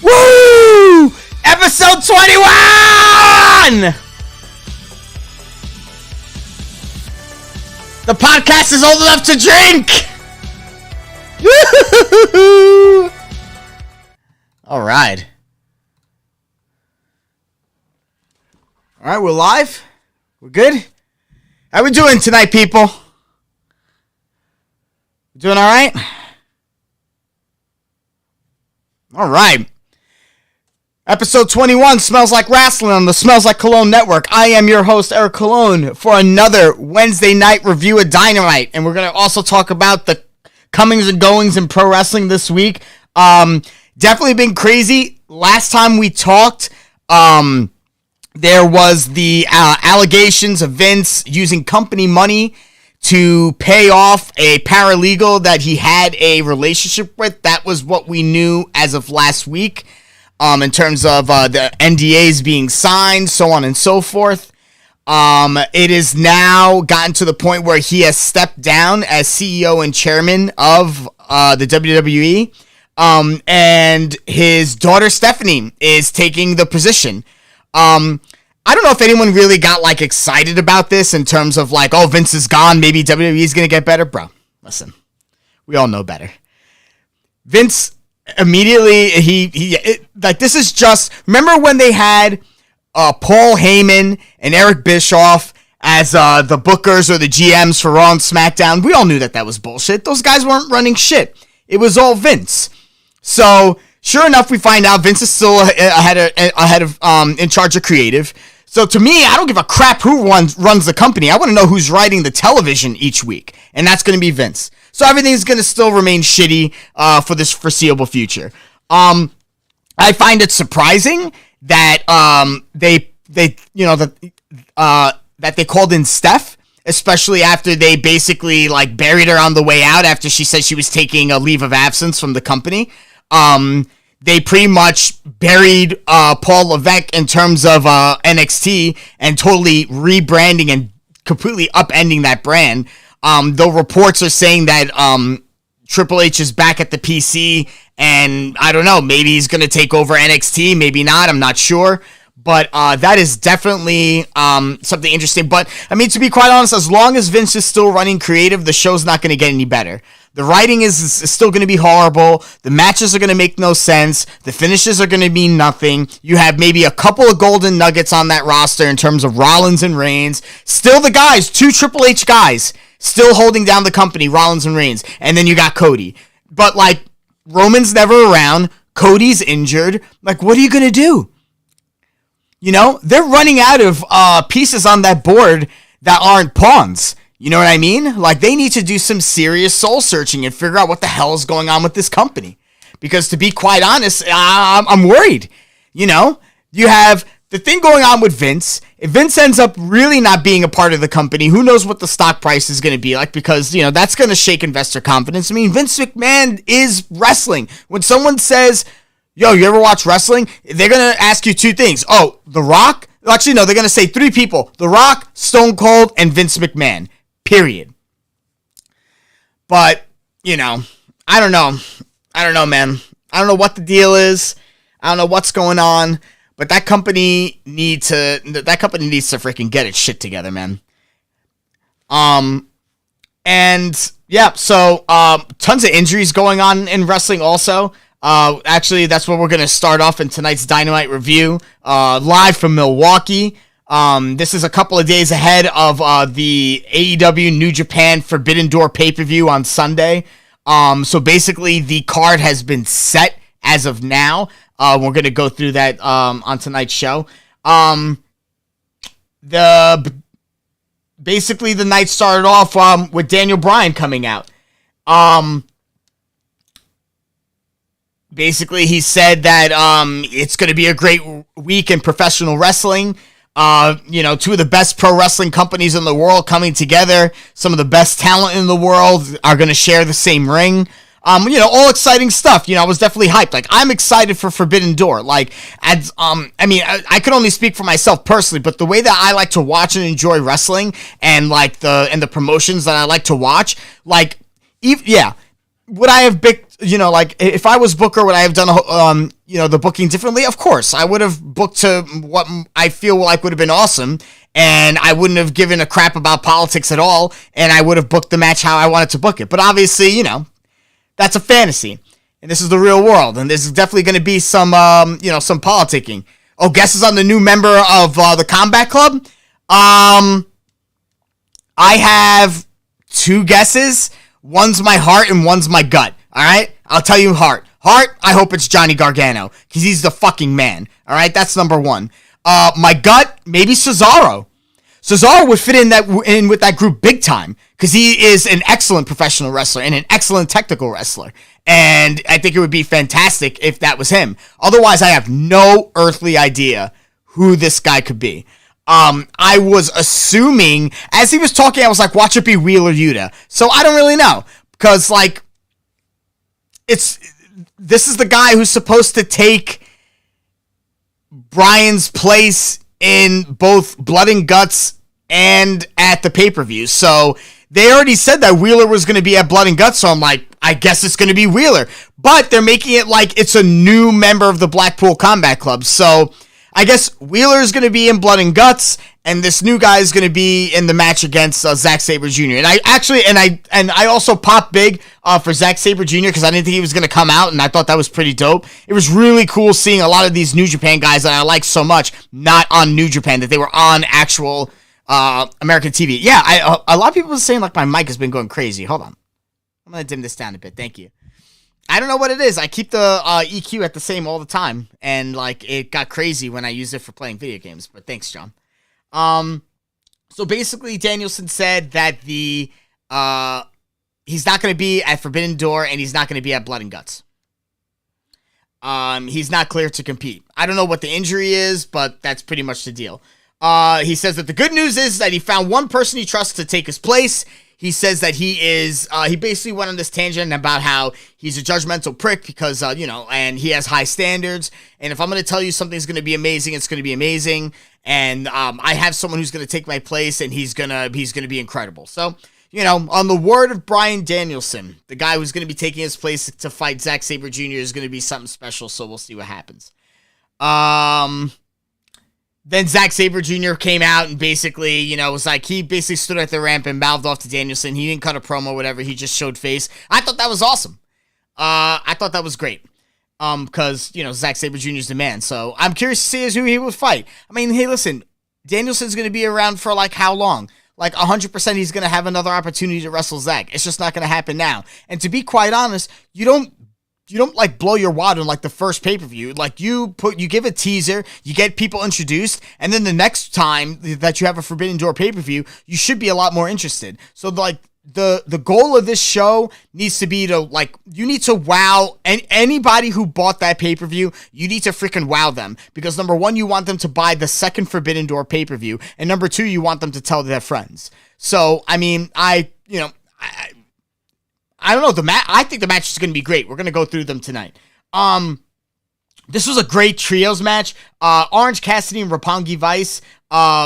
Woo! Episode 21! The podcast is old enough to drink! Woo-hoo-hoo-hoo! Alright. Alright, we're live? We're good? How we doing tonight, people? Doing alright? Alright. Episode 21, Smells Like Wrasslin on the Smells Like Cologne Network. I am your host, Eric Cologne, for another Wednesday night review of Dynamite. And we're going to also talk about the comings and goings in pro wrestling this week. Definitely been crazy. Last time we talked, there was the allegations of Vince using company money to pay off a paralegal that he had a relationship with. That was what we knew as of last week. In terms of the NDAs being signed, so on and so forth. It is now gotten to the point where he has stepped down as CEO and chairman of the WWE. And his daughter Stephanie is taking the position. I don't know if anyone really got like excited about this in terms of like, oh, Vince is gone, maybe WWE is going to get better. Bro, listen, we all know better. Vince immediately, this is just, remember when they had Paul Heyman and Eric Bischoff as the bookers or the GMs for Raw and SmackDown? We all knew that was bullshit. Those guys weren't running shit. It was all Vince. So, sure enough, we find out Vince is still ahead of in charge of creative. So to me, I don't give a crap who runs the company. I want to know who's writing the television each week, and that's going to be Vince. So everything's going to still remain shitty for this foreseeable future. I find it surprising that that they called in Steph, especially after they basically like buried her on the way out after she said she was taking a leave of absence from the company. They pretty much buried Paul Levesque in terms of NXT and totally rebranding and completely upending that brand. Though reports are saying that Triple H is back at the PC, and I don't know, maybe he's going to take over NXT, maybe not, I'm not sure. But that is definitely something interesting. But, I mean, to be quite honest, as long as Vince is still running creative, the show's not going to get any better. The writing is still going to be horrible. The matches are going to make no sense. The finishes are going to mean nothing. You have maybe a couple of golden nuggets on that roster in terms of Rollins and Reigns. Still the guys, two Triple H guys, still holding down the company, Rollins and Reigns. And then you got Cody. But, like, Roman's never around. Cody's injured. Like, what are you going to do? You know, they're running out of pieces on that board that aren't pawns. You know what I mean? Like, they need to do some serious soul searching and figure out what the hell is going on with this company. Because to be quite honest, I'm worried. You know, you have the thing going on with Vince. If Vince ends up really not being a part of the company, who knows what the stock price is going to be like, because, you know, that's going to shake investor confidence. I mean, Vince McMahon is wrestling. When someone says, yo, you ever watch wrestling? They're going to ask you two things. Oh, The Rock? Actually, no, they're going to say three people. The Rock, Stone Cold, and Vince McMahon. Period. But, you know, I don't know. I don't know, man. I don't know what the deal is. I don't know what's going on. But that company needs to freaking get its shit together, man. And, yeah, so, tons of injuries going on in wrestling also. Actually, that's what we're going to start off in tonight's Dynamite review. Live from Milwaukee. This is a couple of days ahead of the AEW New Japan Forbidden Door pay-per-view on Sunday. So basically, the card has been set as of now. We're going to go through that on tonight's show. Basically, the night started off with Daniel Bryan coming out. Basically, he said that it's going to be a great week in professional wrestling. Two of the best pro wrestling companies in the world coming together. Some of the best talent in the world are going to share the same ring. All exciting stuff. I was definitely hyped. Like, I'm excited for Forbidden Door. Like, I could only speak for myself personally, but the way that I like to watch and enjoy wrestling and like the promotions that I like to watch, like, would I have picked, if I was Booker, would I have done, the booking differently? Of course. I would have booked to what I feel like would have been awesome, and I wouldn't have given a crap about politics at all, and I would have booked the match how I wanted to book it. But obviously, that's a fantasy, and this is the real world, and there's definitely going to be some politicking. Oh, guesses on the new member of the Combat Club? I have 2 guesses. One's my heart and one's my gut. All right? I'll tell you heart. Heart, I hope it's Johnny Gargano, because he's the fucking man. All right? That's number 1. My gut, maybe Cesaro. Cesaro would fit in with that group big time, because he is an excellent professional wrestler and an excellent technical wrestler. And I think it would be fantastic if that was him. Otherwise, I have no earthly idea who this guy could be. I was assuming, as he was talking, I was like, watch it be Wheeler Yuta. So I don't really know, because, like, this is the guy who's supposed to take Bryan's place in both Blood and Guts and at the pay-per-view. So they already said that Wheeler was going to be at Blood and Guts, so I'm like, I guess it's going to be Wheeler. But they're making it like it's a new member of the Blackpool Combat Club. So I guess Wheeler is going to be in Blood and Guts, and this new guy is going to be in the match against Zack Sabre Jr. And I also popped big for Zack Sabre Jr. because I didn't think he was going to come out, and I thought that was pretty dope. It was really cool seeing a lot of these New Japan guys that I like so much not on New Japan, that they were on actual American TV. Yeah, a lot of people are saying like my mic has been going crazy. Hold on, I'm going to dim this down a bit. Thank you. I don't know what it is. I keep the EQ at the same all the time, and like it got crazy when I used it for playing video games. But thanks, John. So basically, Danielson said that he's not going to be at Forbidden Door, and he's not going to be at Blood and Guts. He's not clear to compete. I don't know what the injury is, but that's pretty much the deal. He says that the good news is that he found one person he trusts to take his place. He says that he basically went on this tangent about how he's a judgmental prick because, and he has high standards. And if I'm going to tell you something's going to be amazing, it's going to be amazing. And I have someone who's going to take my place, and he's going to be incredible. So, on the word of Bryan Danielson, the guy who's going to be taking his place to fight Zack Sabre Jr. is going to be something special. So we'll see what happens. Then Zack Sabre Jr. came out and basically, was like, he basically stood at the ramp and mouthed off to Danielson. He didn't cut a promo, whatever. He just showed face. I thought that was awesome. I thought that was great. Because, Zack Sabre Jr. is the man. So I'm curious to see who he would fight. I mean, hey, listen, Danielson's going to be around for like how long? Like 100% he's going to have another opportunity to wrestle Zack. It's just not going to happen now. And to be quite honest, you don't like blow your wad on like the first pay-per-view. Like you give a teaser, you get people introduced, and then the next time that you have a Forbidden Door pay-per-view, you should be a lot more interested. So like the goal of this show needs to be to like, you need to wow, and anybody who bought that pay-per-view, you need to freaking wow them, because number one, you want them to buy the second Forbidden Door pay-per-view, and number two, you want them to tell their friends. So I mean, I don't know, I think the match is going to be great. We're going to go through them tonight. This was a great trios match. Orange Cassidy and Roppongi Vice,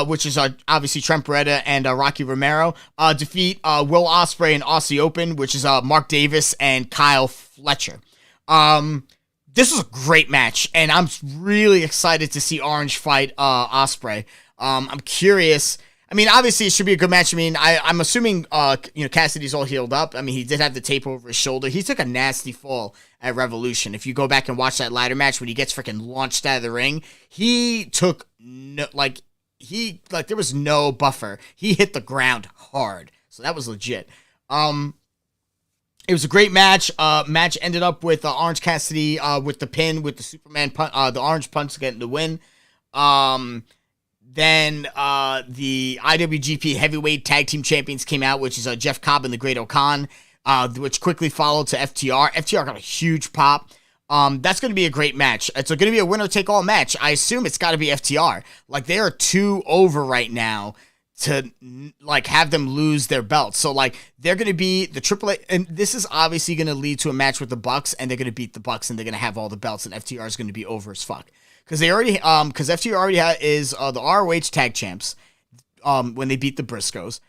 which is obviously Trent Beretta and Rocky Romero, defeat Will Ospreay and Aussie Open, which is Mark Davis and Kyle Fletcher. This was a great match, and I'm really excited to see Orange fight Ospreay. I'm curious. I mean, obviously, it should be a good match. I mean, I'm assuming, Cassidy's all healed up. I mean, he did have the tape over his shoulder. He took a nasty fall at Revolution. If you go back and watch that ladder match when he gets freaking launched out of the ring, he took, there was no buffer. He hit the ground hard. So that was legit. It was a great match. Match ended up with Orange Cassidy with the pin, with the Superman punch, the Orange Punch getting the win. Then the IWGP Heavyweight Tag Team Champions came out, which is Jeff Cobb and the Great O'Khan, which quickly followed to FTR. FTR got a huge pop. That's going to be a great match. It's going to be a winner-take-all match. I assume it's got to be FTR. Like, they are too over right now to, like, have them lose their belts. So, like, they're going to be the AAA, and this is obviously going to lead to a match with the Bucks, and they're going to beat the Bucks, and they're going to have all the belts, and FTR is going to be over as fuck. Because FTR already is the ROH Tag Champs, when they beat the Briscoes.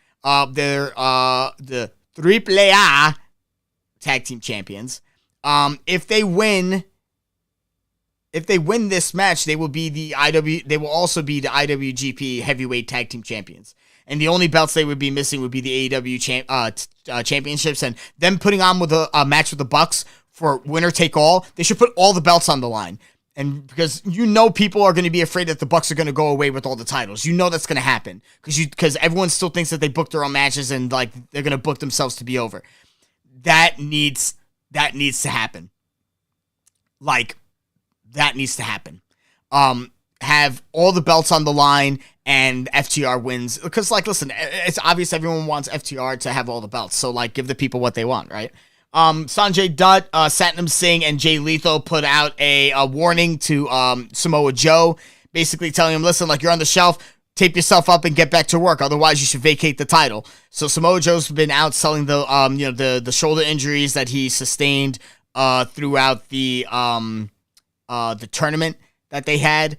They're the AAA Tag Team Champions. If they win this match, they will also be the IWGP Heavyweight Tag Team Champions. And the only belts they would be missing would be the AEW championships, and them putting on with a match with the Bucks for winner take all. They should put all the belts on the line. And because people are going to be afraid that the Bucks are going to go away with all the titles. That's going to happen because everyone still thinks that they booked their own matches and like they're going to book themselves to be over. That needs to happen. Like, that needs to happen. Have all the belts on the line and FTR wins. Because, like, listen, it's obvious everyone wants FTR to have all the belts. So, like, give the people what they want, right? Sanjay Dutt, Satnam Singh, and Jay Lethal put out a warning to Samoa Joe, basically telling him, listen, like, you're on the shelf, tape yourself up and get back to work. Otherwise, you should vacate the title. So Samoa Joe's been out selling the shoulder injuries that he sustained throughout the tournament that they had.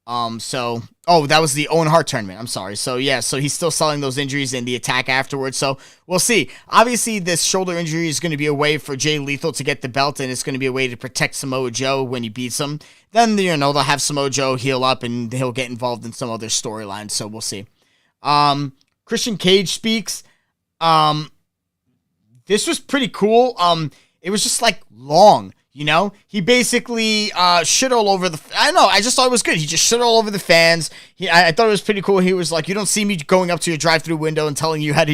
That was the Owen Hart tournament. I'm sorry. So he's still selling those injuries in the attack afterwards. So we'll see. Obviously, this shoulder injury is going to be a way for Jay Lethal to get the belt, and it's going to be a way to protect Samoa Joe when he beats him. Then, they'll have Samoa Joe heal up, and he'll get involved in some other storyline. So we'll see. Christian Cage speaks. This was pretty cool. It was just, like, long. He basically shit all over I don't know, I just thought it was good. He just shit all over the fans. I thought it was pretty cool. He was like, you don't see me going up to your drive-through window and telling you how to,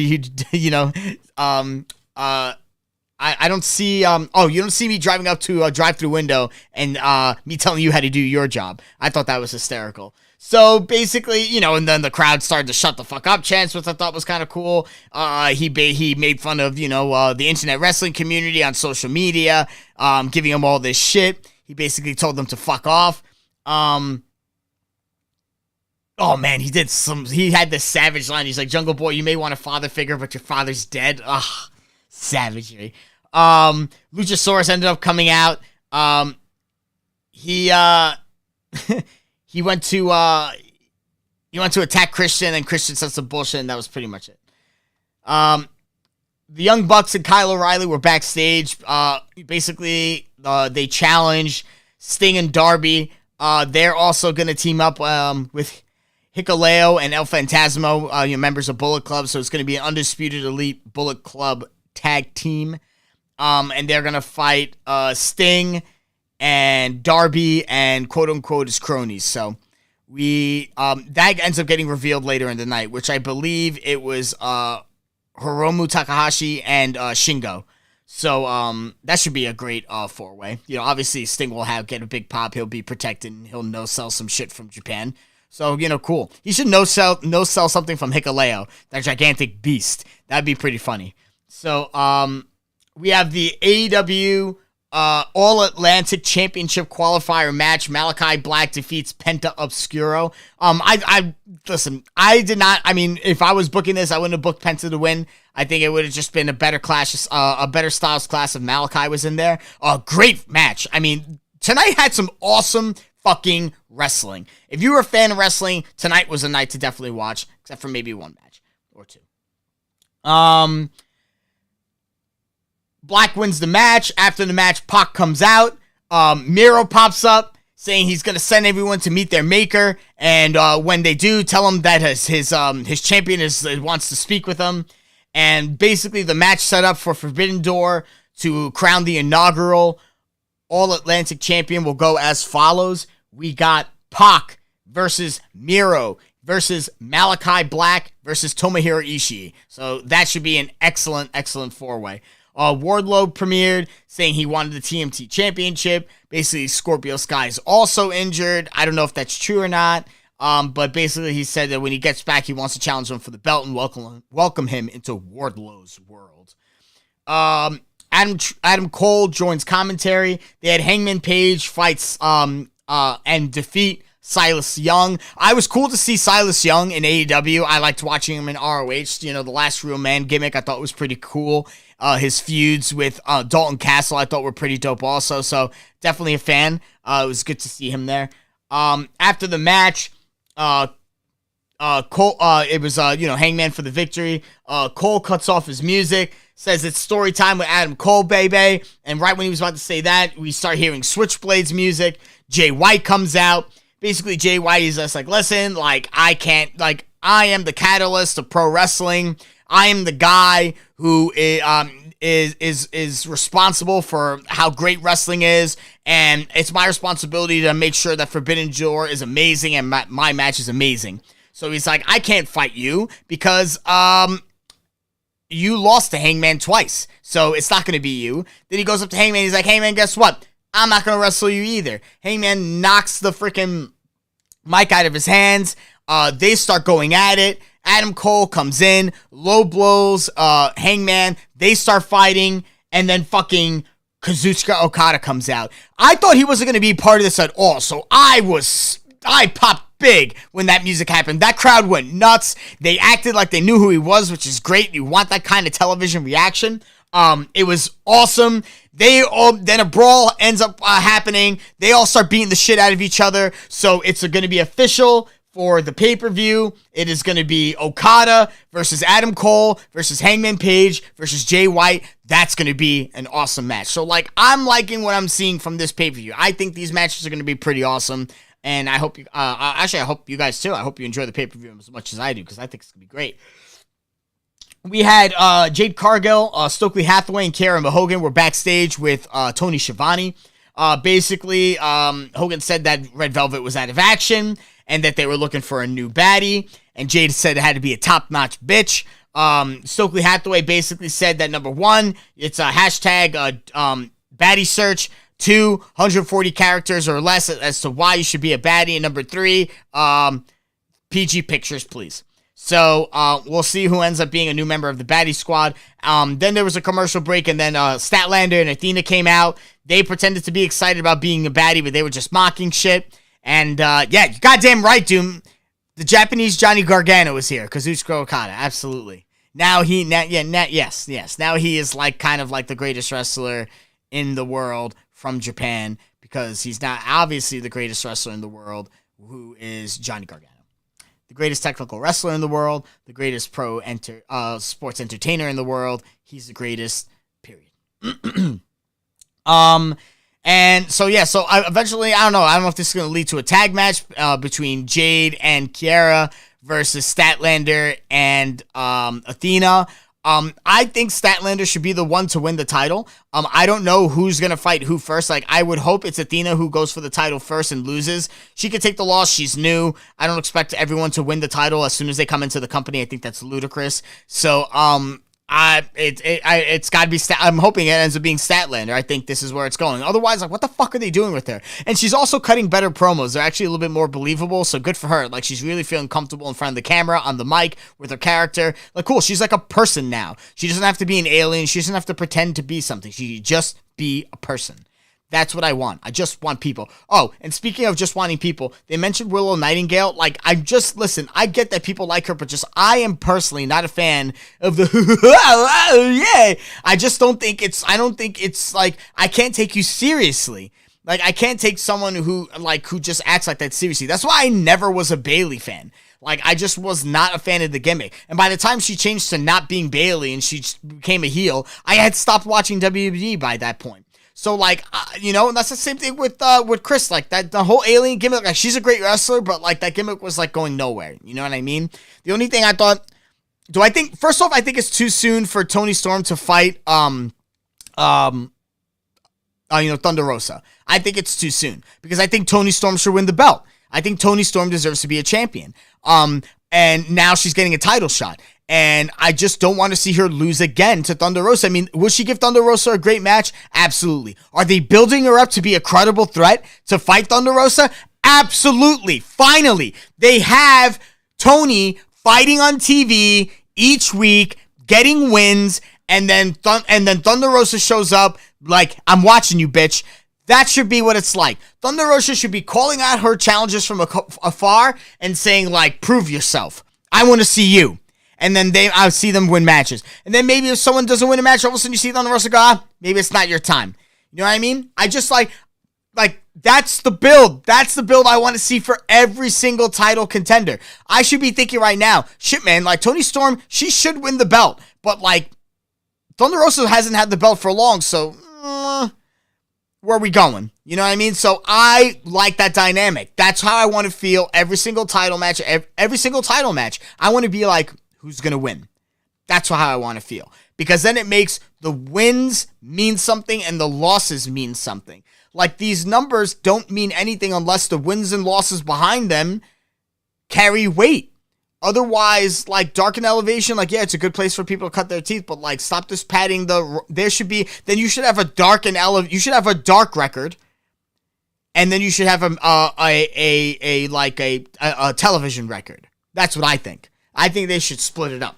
I don't see, you don't see me driving up to a drive-through window and me telling you how to do your job. I thought that was hysterical. So basically, and then the crowd started to shut the fuck up chants, which I thought was kind of cool. He made fun of, the internet wrestling community on social media, giving them all this shit. He basically told them to fuck off. Oh man, he had this savage line. He's like, Jungle Boy, you may want a father figure, but your father's dead. Ugh, savagery. Luchasaurus ended up coming out. He went to attack Christian, and Christian said some bullshit, and that was pretty much it. The Young Bucks and Kyle O'Reilly were backstage. Basically, they challenged Sting and Darby. They're also going to team up with Hikuleo and El Phantasmo, members of Bullet Club. So it's going to be an Undisputed Elite Bullet Club tag team. And they're going to fight Sting and Darby and quote-unquote his cronies. So that ends up getting revealed later in the night, which I believe it was Hiromu Takahashi and Shingo. So that should be a great four-way. Obviously Sting will get a big pop. He'll be protected, and he'll no-sell some shit from Japan. So, cool. He should no-sell something from Hikuleo, that gigantic beast. That'd be pretty funny. So we have the AEW All-Atlantic Championship qualifier match. Malachi Black defeats Penta Obscuro. Listen, I did not, if I was booking this, I wouldn't have booked Penta to win. I think it would have just been a better clash, a better styles class if Malachi was in there. A great match. Tonight had some awesome fucking wrestling. If you were a fan of wrestling, tonight was a night to definitely watch, except for maybe one match or two. Black wins the match. After the match, Pac comes out. Miro pops up saying he's going to send everyone to meet their maker. And when they do, tell him that his champion wants to speak with him. And basically the match set up for Forbidden Door to crown the inaugural All-Atlantic champion will go as follows. We got Pac versus Miro. versus Malachi Black versus Tomohiro Ishii. So that should be an excellent, excellent four-way. Wardlow premiered saying he wanted the TNT Championship. Basically, Scorpio Sky's also injured. I don't know if that's true or not. But basically, he said that when he gets back, he wants to challenge him for the belt and welcome him into Wardlow's world. Adam Cole joins commentary. They had Hangman Page fights and defeat Silas Young. I was cool to see Silas Young in AEW. I liked watching him in ROH. You know, the Last Real Man gimmick I thought was pretty cool. His feuds with Dalton Castle I thought were pretty dope also. So definitely a fan. It was good to see him there. After the match, Cole, it was, Hangman for the victory. Cole cuts off his music, says it's story time with Adam Cole, baby. And right when he was about to say that, we start hearing Switchblades music. Jay White comes out. Basically, Jay White is just like, listen, I am the catalyst of pro wrestling. I am the guy who is responsible for how great wrestling is, and it's my responsibility to make sure that Forbidden Door is amazing and my match is amazing. So he's like, I can't fight you because you lost to Hangman twice, so it's not going to be you. Then he goes up to Hangman, he's like, hey man, guess what? I'm not going to wrestle you either. Hangman knocks the freaking mic out of his hands. They start going at it. Adam Cole comes in, low blows Hangman. They start fighting, and then fucking Kazuchika Okada comes out. I thought he wasn't going to be part of this at all, so I popped big when that music happened. That crowd went nuts. They acted like they knew who he was, which is great. You want that kind of television reaction. It was awesome. Then a brawl ends up happening. They all start beating the shit out of each other. So it's going to be official for the pay-per-view. It is going to be Okada versus Adam Cole versus Hangman Page versus Jay White. That's going to be an awesome match. So I'm liking what I'm seeing from this pay-per-view. I think these matches are going to be pretty awesome. And I hope I hope you guys too. I hope you enjoy the pay-per-view as much as I do, because I think it's going to be great. We had Jade Cargill, Stokely Hathaway, and Kiera Hogan were backstage with Tony Schiavone. Basically, Hogan said that Red Velvet was out of action and that they were looking for a new baddie. And Jade said it had to be a top-notch bitch. Stokely Hathaway basically said that, number one, it's a hashtag baddie search. 2, 140 characters or less as to why you should be a baddie. And number 3, PG pictures, please. So, we'll see who ends up being a new member of the baddie squad. Then there was a commercial break, and then Statlander and Athena came out. They pretended to be excited about being a baddie, but they were just mocking shit. And, yeah, goddamn right, Doom. The Japanese Johnny Gargano is here. Kazuchika Okada, absolutely. Now yes. Now he is kind of like the greatest wrestler in the world from Japan, because he's not obviously the greatest wrestler in the world, who is Johnny Gargano. The greatest technical wrestler in the world, the greatest pro sports entertainer in the world. He's the greatest, period. And so, yeah, eventually, I don't know if this is going to lead to a tag match between Jade and Kiera versus Statlander and Athena. I think Statlander should be the one to win the title. I don't know who's going to fight who first. I would hope it's Athena who goes for the title first and loses. She could take the loss. She's new. I don't expect everyone to win the title as soon as they come into the company. I think that's ludicrous. So, it's got to be I'm hoping it ends up being Statlander. I think this is where it's going. Otherwise, what the fuck are they doing with her? And she's also cutting better promos. They're actually a little bit more believable, so good for her. She's really feeling comfortable in front of the camera, on the mic, with her character. Cool, she's like a person now. She doesn't have to be an alien. She doesn't have to pretend to be something. She just be a person. That's what I want. I just want people. Oh, and speaking of just wanting people, they mentioned Willow Nightingale. Listen, I get that people like her, but I am personally not a fan of the, yeah. I don't think it's I can't take you seriously. I can't take someone who just acts like that seriously. That's why I never was a Bayley fan. I just was not a fan of the gimmick. And by the time she changed to not being Bayley and she became a heel, I had stopped watching WWE by that point. So, and that's the same thing with Chris. The whole alien gimmick, she's a great wrestler, but, that gimmick was, going nowhere. You know what I mean? The only thing I thought, first off, I think it's too soon for Toni Storm to fight, Thunder Rosa. I think it's too soon, because I think Toni Storm should win the belt. I think Toni Storm deserves to be a champion. And now she's getting a title shot. And I just don't want to see her lose again to Thunder Rosa. I mean, will she give Thunder Rosa a great match? Absolutely. Are they building her up to be a credible threat to fight Thunder Rosa? Absolutely. Finally, they have Toni fighting on TV each week, getting wins, and then Thunder Rosa shows up like, I'm watching you, bitch. That should be what it's like. Thunder Rosa should be calling out her challenges from afar and saying, like, prove yourself. I want to see you. And then I'll see them win matches. And then maybe if someone doesn't win a match, all of a sudden you see Thunder Rosa go, maybe it's not your time. You know what I mean? I just like, that's the build. That's the build I want to see for every single title contender. I should be thinking right now, shit, man, like, Toni Storm, she should win the belt. But, like, Thunder Rosa hasn't had the belt for long, so where are we going? You know what I mean? So I like that dynamic. That's how I want to feel every single title match. Every single title match, I want to be like, who's going to win? That's how I want to feel. Because then it makes the wins mean something and the losses mean something. Like, these numbers don't mean anything unless the wins and losses behind them carry weight. Otherwise, like, Dark and Elevation, like, yeah, it's a good place for people to cut their teeth, but, like, stop this padding there should be, then you should have a Dark and you should have a Dark record, and then you should have a television record. That's what I think. I think they should split it up.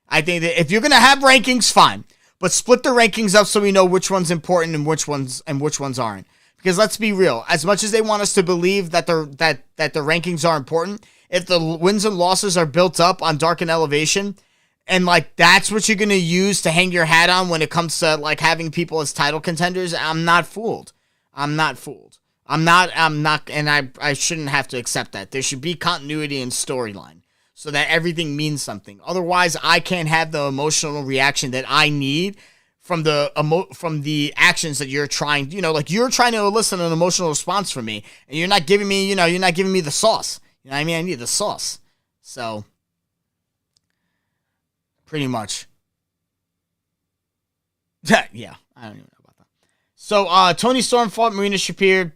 I think that if you're going to have rankings, fine, but split the rankings up so we know which one's important and which ones aren't. Because let's be real, as much as they want us to believe that the rankings are important, if the wins and losses are built up on Dark and Elevation, and, like, that's what you're going to use to hang your hat on when it comes to, like, having people as title contenders, I'm not fooled. I'm not, and I shouldn't have to accept that. There should be continuity in storyline so that everything means something. Otherwise, I can't have the emotional reaction that I need from the actions that you're trying, like, you're trying to elicit an emotional response from me, and you're not giving me the sauce. You know what I mean? I need the sauce. So, pretty much. Yeah, I don't even know about that. So, Toni Storm fought Marina Shafir.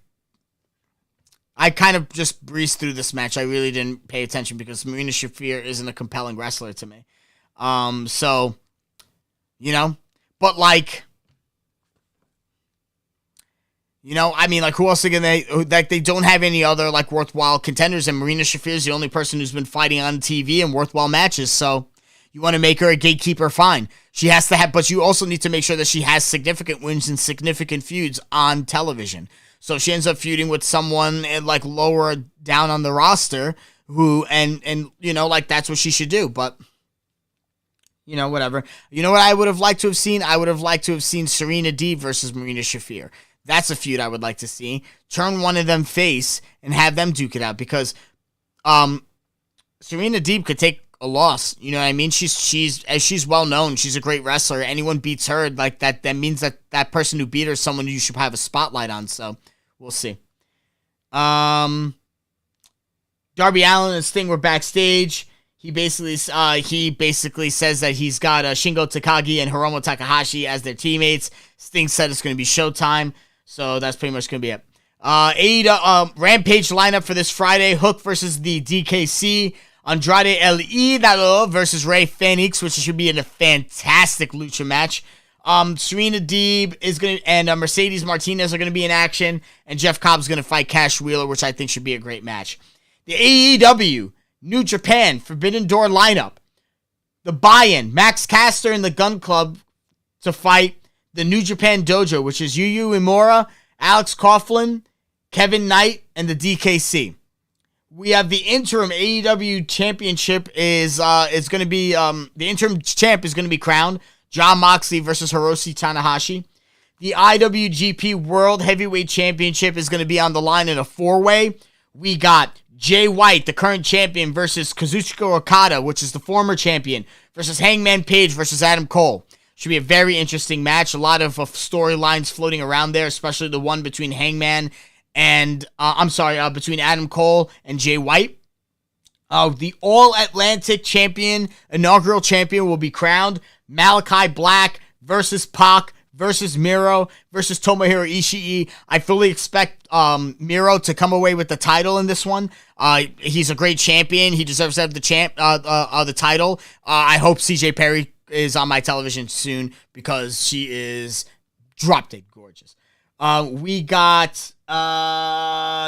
I kind of just breezed through this match. I really didn't pay attention because Marina Shafir isn't a compelling wrestler to me. So, but, like, I mean, like, who else are they don't have any other, like, worthwhile contenders, and Marina Shafir is the only person who's been fighting on TV in worthwhile matches, so you want to make her a gatekeeper, fine. She has to have, but you also need to make sure that she has significant wins and significant feuds on television. So she ends up feuding with someone, like, lower down on the roster, and like, that's what she should do, but whatever. You know what I would have liked to have seen? I would have liked to have seen Serena Deeb versus Marina Shafir. That's a feud I would like to see. Turn one of them face and have them duke it out because Serena Deeb could take a loss. You know what I mean? She's well known. She's a great wrestler. Anyone beats her, like, that means that person who beat her is someone you should have a spotlight on. So we'll see. Darby Allin and Sting were backstage. He basically says that he's got Shingo Takagi and Hiromu Takahashi as their teammates. Sting said it's going to be showtime. So that's pretty much going to be it. Rampage lineup for this Friday. Hook versus the DKC. Andrade El Idolo versus Rey Fenix, which should be a fantastic lucha match. Serena Deeb is going to, and Mercedes Martinez are going to be in action. And Jeff Cobb's going to fight Cash Wheeler, which I think should be a great match. The AEW New Japan Forbidden Door lineup. The buy-in. Max Caster and the Gun Club to fight the New Japan Dojo, which is Yu Uemura, Alex Coughlin, Kevin Knight, and the DKC. We have the interim AEW championship is going to be the interim champ is going to be crowned. Jon Moxley versus Hiroshi Tanahashi. The IWGP World Heavyweight Championship is going to be on the line in a 4-way. We got Jay White, the current champion, versus Kazuchika Okada, which is the former champion, versus Hangman Page versus Adam Cole. Should be a very interesting match. A lot of storylines floating around there, especially the one between Hangman and, between Adam Cole and Jay White. The All-Atlantic champion, inaugural champion, will be crowned. Malachi Black versus Pac versus Miro versus Tomohiro Ishii. I fully expect Miro to come away with the title in this one. He's a great champion. He deserves to have the title. I hope CJ Perry is on my television soon because she is drop dead gorgeous. We got the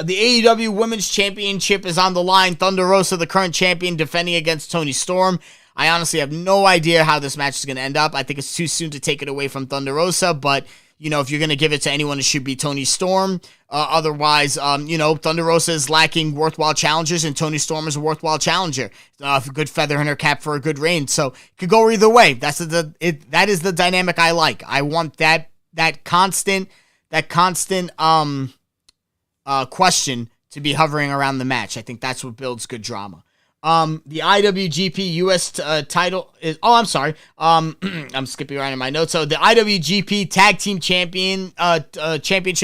AEW Women's Championship is on the line. Thunder Rosa, the current champion, defending against Toni Storm. I honestly have no idea how this match is going to end up. I think it's too soon to take it away from Thunder Rosa, but, you know, if you're going to give it to anyone, it should be Toni Storm. Otherwise, you know, Thunder Rosa is lacking worthwhile challengers, and Toni Storm is a worthwhile challenger. A good feather in her cap for a good reign. So, it could go either way. That is the dynamic I like. I want that constant question to be hovering around the match. I think that's what builds good drama. The IWGP US title is, I'm sorry. I'm skipping around in my notes. So the IWGP Tag Team Championship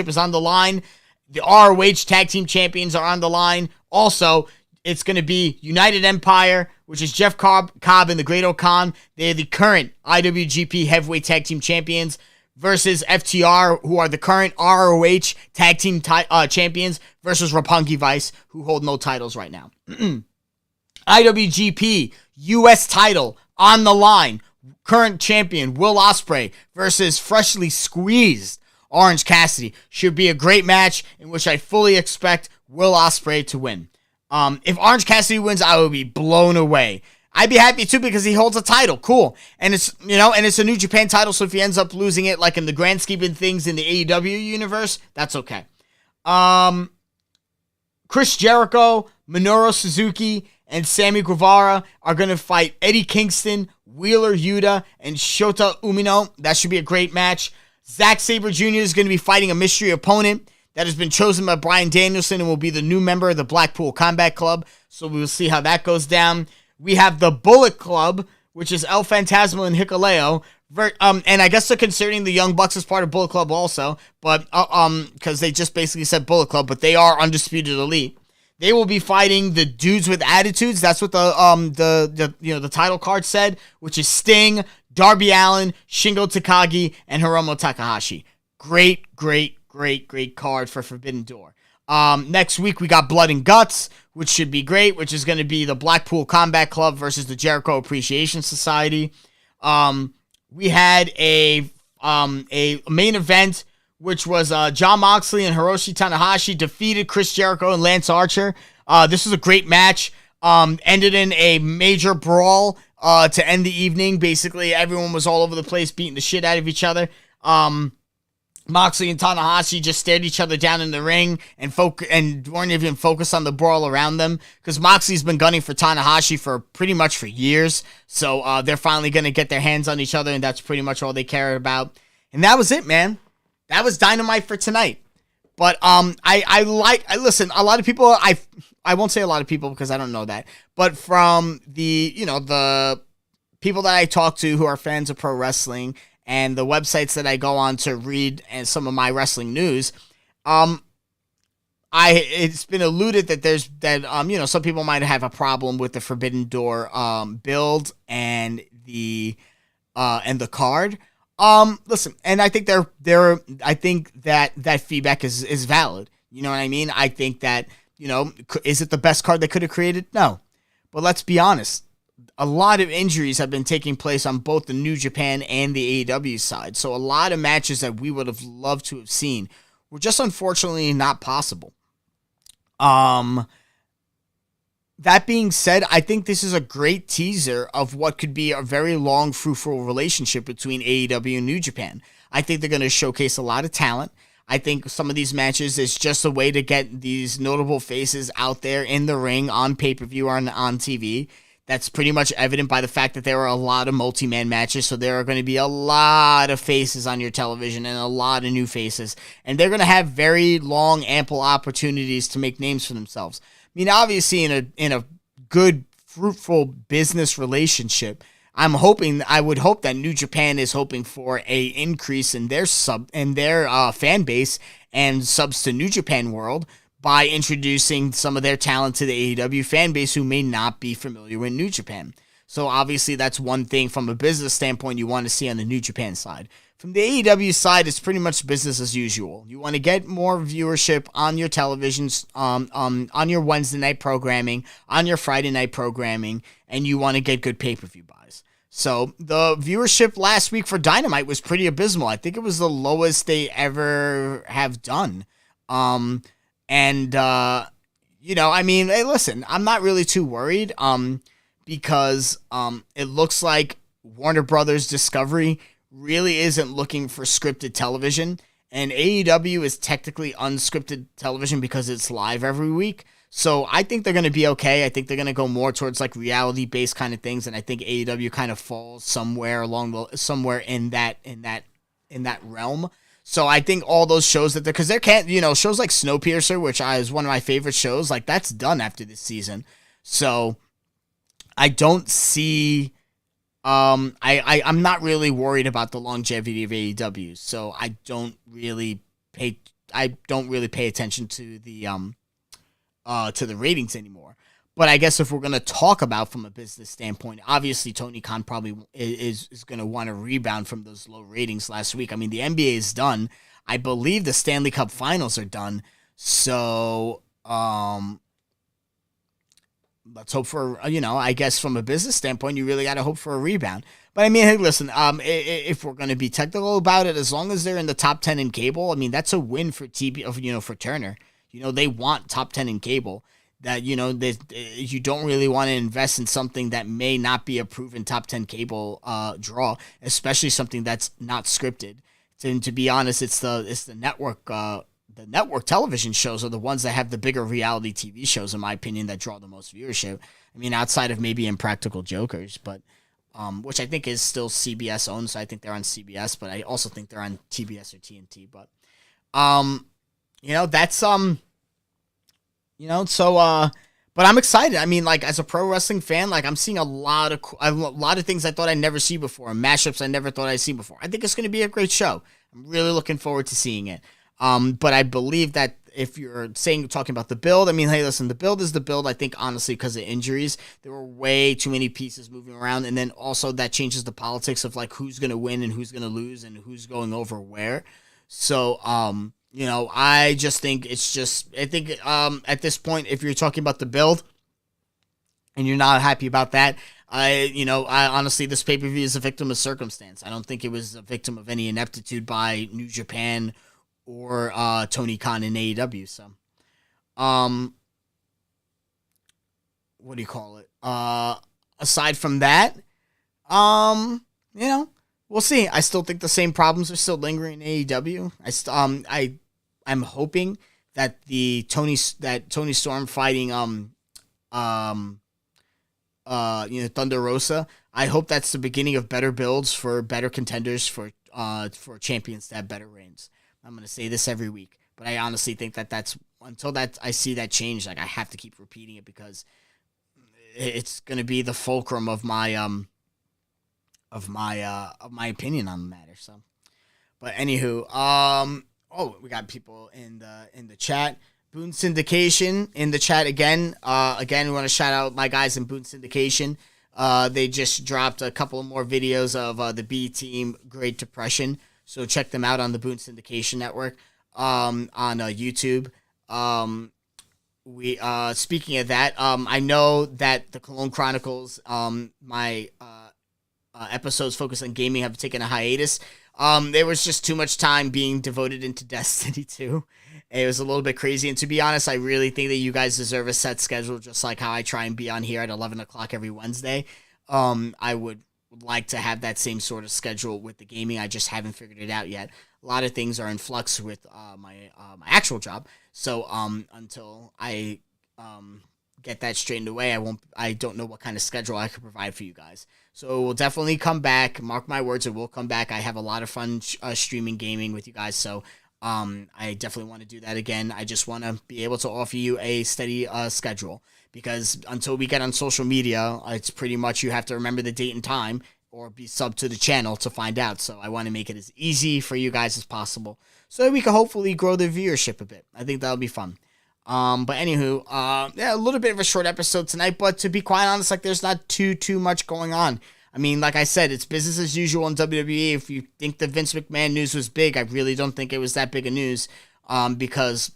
is on the line. The ROH Tag Team Champions are on the line. Also, it's going to be United Empire, which is Jeff Cobb and the Great O'Khan. They're the current IWGP Heavyweight Tag Team Champions versus FTR, who are the current ROH Tag Team Champions, versus Roppongi Vice, who hold no titles right now. IWGP US title on the line. Current champion Will Ospreay versus freshly squeezed Orange Cassidy. Should be a great match in which I fully expect Will Ospreay to win. If Orange Cassidy wins, I will be blown away. I'd be happy too because he holds a title. Cool. And it's, you know, and it's a New Japan title, so if he ends up losing it, like in the grand scheme of things in the AEW universe, that's okay. Chris Jericho, Minoru Suzuki, and Sammy Guevara are going to fight Eddie Kingston, Wheeler Yuta, and Shota Umino. That should be a great match. Zack Sabre Jr. is going to be fighting a mystery opponent that has been chosen by Bryan Danielson and will be the new member of the Blackpool Combat Club. So we will see how that goes down. We have the Bullet Club, which is El Phantasmo and Hikuleo. And I guess they're considering the Young Bucks as part of Bullet Club also, but because they just basically said Bullet Club, but they are Undisputed Elite. They will be fighting the Dudes with Attitudes. That's what the title card said, which is Sting, Darby Allin, Shingo Takagi, and Hiromu Takahashi. Great card for Forbidden Door. Next week we got Blood and Guts, which should be great, which is going to be the Blackpool Combat Club versus the Jericho Appreciation Society. We had a main event, which was Jon Moxley and Hiroshi Tanahashi defeated Chris Jericho and Lance Archer. This was a great match. Ended in a major brawl to end the evening. Basically, everyone was all over the place beating the shit out of each other. Moxley and Tanahashi just stared each other down in the ring and weren't even focused on the brawl around them, because Moxley's been gunning for Tanahashi for pretty much for years. So they're finally going to get their hands on each other, and that's pretty much all they care about. And that was it, man. That was Dynamite for tonight. But I listen, a lot of people, I won't say a lot of people because I don't know that, but from the people that I talk to who are fans of pro wrestling and the websites that I go on to read and some of my wrestling news, it's been alluded that some people might have a problem with the Forbidden Door build and the card. Listen, and I think I think that feedback is valid. You know what I mean? I think that, is it the best card they could have created? No. But let's be honest. A lot of injuries have been taking place on both the New Japan and the AEW side. So a lot of matches that we would have loved to have seen were just unfortunately not possible. That being said, I think this is a great teaser of what could be a very long, fruitful relationship between AEW and New Japan. I think they're going to showcase a lot of talent. I think some of these matches is just a way to get these notable faces out there in the ring on pay-per-view or on TV. That's pretty much evident by the fact that there are a lot of multi-man matches, so there are going to be a lot of faces on your television and a lot of new faces. And they're going to have very long, ample opportunities to make names for themselves. I mean, obviously, in a good, fruitful business relationship, I would hope that New Japan is hoping for a increase in their fan base and subs to New Japan World by introducing some of their talent to the AEW fan base who may not be familiar with New Japan. So obviously, that's one thing from a business standpoint you want to see on the New Japan side. from the AEW side, it's pretty much business as usual. You want to get more viewership on your televisions, on your Wednesday night programming, on your Friday night programming, and you want to get good pay-per-view buys. So the viewership last week for Dynamite was pretty abysmal. I think it was the lowest they ever have done. I mean, hey, listen, I'm not really too worried, because it looks like Warner Brothers Discovery really isn't looking for scripted television, and AEW is technically unscripted television because it's live every week. So I think they're going to be okay. I think they're going to go more towards like reality-based kind of things, and I think AEW kind of falls somewhere in that realm. So I think all those shows because there can't, shows like Snowpiercer, which is one of my favorite shows, like that's done after this season. So I don't see, I'm not really worried about the longevity of AEW. So I don't really pay attention to the ratings anymore. But I guess if we're going to talk about from a business standpoint, obviously Tony Khan probably is going to want to rebound from those low ratings last week. I mean, the NBA is done. I believe the Stanley Cup Finals are done. So let's hope for, I guess from a business standpoint, you really got to hope for a rebound. But I mean, hey, listen, if we're going to be technical about it, as long as they're in the top 10 in cable, I mean, that's a win for for Turner. They want top 10 in cable. That, you don't really want to invest in something that may not be a proven top 10 cable draw, especially something that's not scripted. And to be honest, it's the network television shows are the ones that have the bigger reality TV shows, in my opinion, that draw the most viewership. I mean, outside of maybe Impractical Jokers, but which I think is still CBS owned, so I think they're on CBS, but I also think they're on TBS or TNT. But that's but I'm excited. I mean, like, as a pro wrestling fan, like, I'm seeing a lot of things I thought I'd never see before, mashups I never thought I'd see before. I think it's going to be a great show. I'm really looking forward to seeing it. But I believe that if you're talking about the build, I mean, hey, listen, the build is the build, I think, honestly, because of injuries. There were way too many pieces moving around, and then also that changes the politics of, like, who's going to win and who's going to lose and who's going over where. So, I just think at this point, if you're talking about the build and you're not happy about that, I honestly, this pay-per-view is a victim of circumstance. I don't think it was a victim of any ineptitude by New Japan or Tony Khan in AEW. So, what do you call it? Aside from that, we'll see. I still think the same problems are still lingering in AEW. I'm hoping that Tony Storm fighting Thunder Rosa. I hope that's the beginning of better builds for better contenders for champions to have better reigns. I'm gonna say this every week, but I honestly think that's until I see that change. Like, I have to keep repeating it because it's gonna be the fulcrum of my opinion on the matter. So, but anywho, we got people in the chat. Boone Syndication in the chat again. Again, we want to shout out my guys in Boone Syndication. They just dropped a couple of more videos of the B Team Great Depression. So check them out on the Boone Syndication Network on YouTube. Speaking of that, I know that the Cologne Chronicles, my episodes focused on gaming, have taken a hiatus. There was just too much time being devoted into Destiny 2. It was a little bit crazy, and to be honest, I really think that you guys deserve a set schedule, just like how I try and be on here at 11 o'clock every Wednesday. I would like to have that same sort of schedule with the gaming. I just haven't figured it out yet. A lot of things are in flux with my actual job, so until I get that straightened away, I don't know what kind of schedule I could provide for you guys. So we'll definitely come back. Mark my words, it will come back. I have a lot of fun streaming gaming with you guys, so I definitely want to do that again. I just want to be able to offer you a steady schedule, because until we get on social media, it's pretty much you have to remember the date and time or be sub to the channel to find out. So I want to make it as easy for you guys as possible so that we can hopefully grow the viewership a bit. I think that'll be fun. But anywho, a little bit of a short episode tonight, but to be quite honest, like, there's not too much going on. I mean, like I said, it's business as usual in WWE. If you think the Vince McMahon news was big, I really don't think it was that big a news, because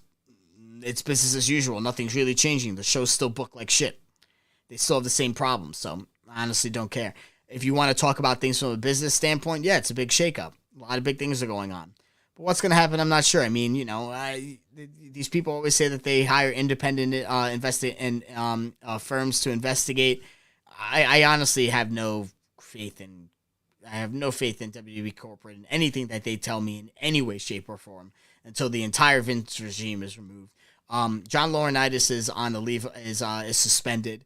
it's business as usual. Nothing's really changing. The show's still booked like shit. They still have the same problems, so I honestly don't care. If you want to talk about things from a business standpoint, yeah, it's a big shakeup. A lot of big things are going on. But what's going to happen, I'm not sure. I mean, these people always say that they hire independent firms to investigate. I honestly have no faith in. I have no faith in WWE corporate and anything that they tell me in any way, shape, or form until the entire Vince regime is removed. John Laurinaitis is on the leave, is suspended.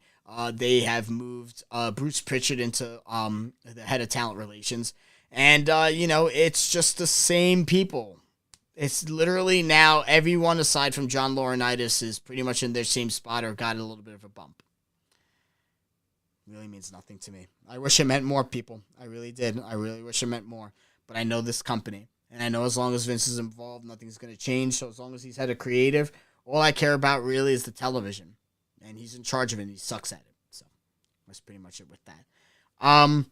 They have moved Bruce Pritchard into the head of talent relations. And, it's just the same people. It's literally now everyone aside from John Laurinaitis is pretty much in their same spot or got a little bit of a bump. Really means nothing to me. I wish it meant more, people. I really did. I really wish it meant more. But I know this company. And I know as long as Vince is involved, nothing's going to change. So as long as he's head of creative, all I care about really is the television. And he's in charge of it, and he sucks at it. So that's pretty much it with that.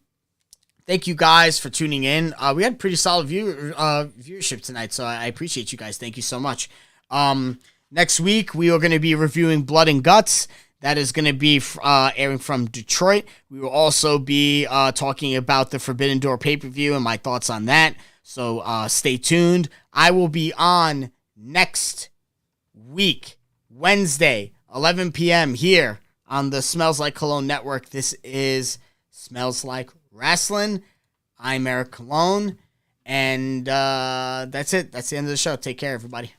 Thank you guys for tuning in. We had pretty solid viewership tonight, so I appreciate you guys. Thank you so much. Next week, we are going to be reviewing Blood and Guts. That is going to be airing from Detroit. We will also be talking about the Forbidden Door pay-per-view and my thoughts on that. So stay tuned. I will be on next week, Wednesday, 11 p.m. here on the Smells Like Cologne Network. This is Smells Like Wrasslin. I'm Eric Cologne. And that's it. That's the end of the show. Take care, everybody.